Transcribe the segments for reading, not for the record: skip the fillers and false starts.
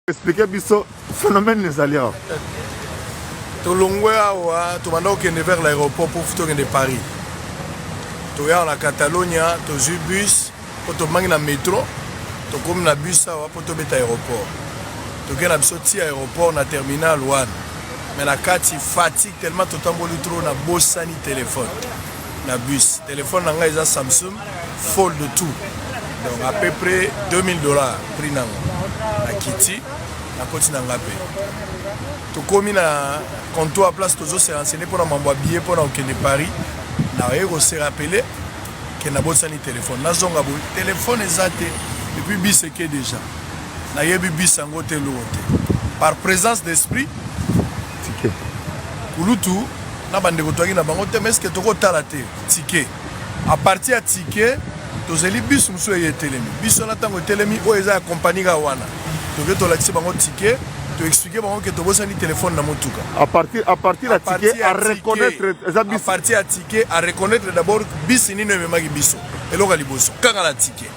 Expliquez biso phénomène les alliés. Tolongwe awa tomanda okende vers l'aéroport pour tokende Paris. Toya na Catalonia, tozu bus, po tomangi na métro, tokomi na bus awa po tobeta aéroport. Tokende na biso ti aéroport na terminal 1. Mais na kati fatigue tellement totamboli trop na bosani téléphone. Na bus, téléphone nanga eza Samsung fold de tout. Donc à peu près $2000 prix nango. Na kiti na koti na ngape. Tokomi na comptoir place tozo se renseigner pour na mambo billet pour na okende Paris. Na yeko se rappeler que na bosani téléphone. Na zonga bo téléphone ezate depuis biseke déjà. Na yebi bisango te lote. Par présence d'esprit ticket. Kulutu na bande ko toki na bango te mais est-ce que toko tala te ticket. À partir à ticket tozeli bis muso yetelemi. Biso na tango telemi o eza compagnie ga wana. Toke to laxi bango ticket. Tu expliquer bango que tu as un téléphone dans mon tout cas. À partir à ticket à reconnaître à partir à ticket à reconnaître d'abord bis ni ne magi biso. Et là liboso. Quand la ticket.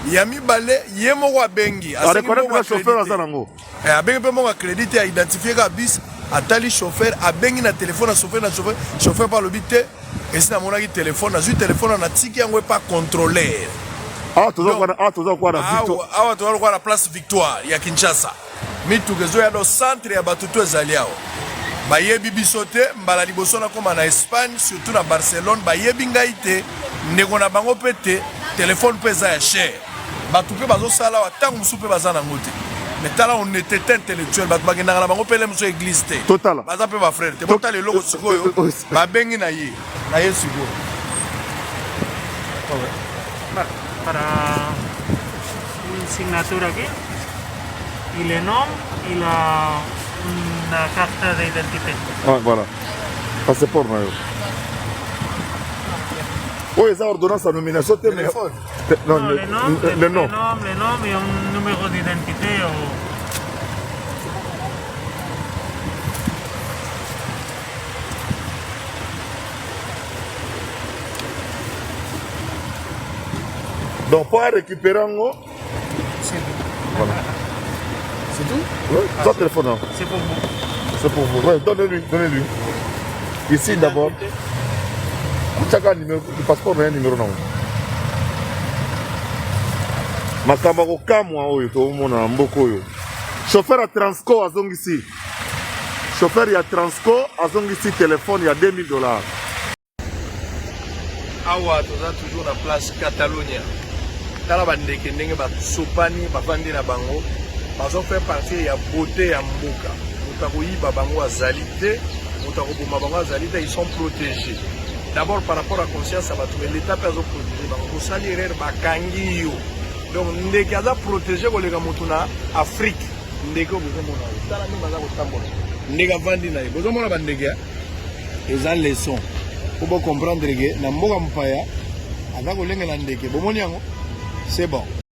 Yami balé yemo wa bengi. À reconnaître le chauffeur à Zanango. Et à bengi pe mon crédit à identifier ga bis à tali chauffeur à bengi na téléphone à chauffeur par le bite et c'est na mon téléphone na ju téléphone na ticket on pas contrôler. Ah toujours quoi la victoire. Ah toujours quoi la place Victoire ya Kinshasa. Mitugezo ya do centre ya batutu ezaliao bayebi bisote mbala liboso na koma na Espagne surtout na Barcelone bayebi ngaite ndeko na bango pete téléphone pesa ya cher batu pe bazo sala wa tangu musupe bazana ngote mais tala on était intellectuel batu bagenda na bango pele muso église te total baza pe ba frère te bota le logo sikoyo ba bengi na ye sikoyo para une signature aquí y le nom y una carta de identité. Ah, voilà. Passeport, oui, ça ordonnance à nomination. Téléphone. Non, le nom et un numéro d'identité. Donc, pour récupérer un mot. Voilà. C'est tout? Oui, ton téléphone. Hein. C'est pour vous. C'est pour vous. Oui, donnez-lui. Ici d'abord. Chaque numéro du passeport, un numéro non. Makambako kamwa oyo to mona mboko oyo. Chauffeur à Transco à Zongisi. Chauffeur à Transco à Zongisi téléphone il y a $2000. Awa toza toujours na place Catalonia. Tala bandeke ndenge ba sopani ba vandi na bango. Ils ont fait partie de la beauté à Mboka. Ils sont protégés. D'abord par rapport à la conscience, l'État peut protéger. Donc, les gens sont protégés pour les gens en Afrique. Les gens ils ont leçon. Pour comprendre que c'est bon.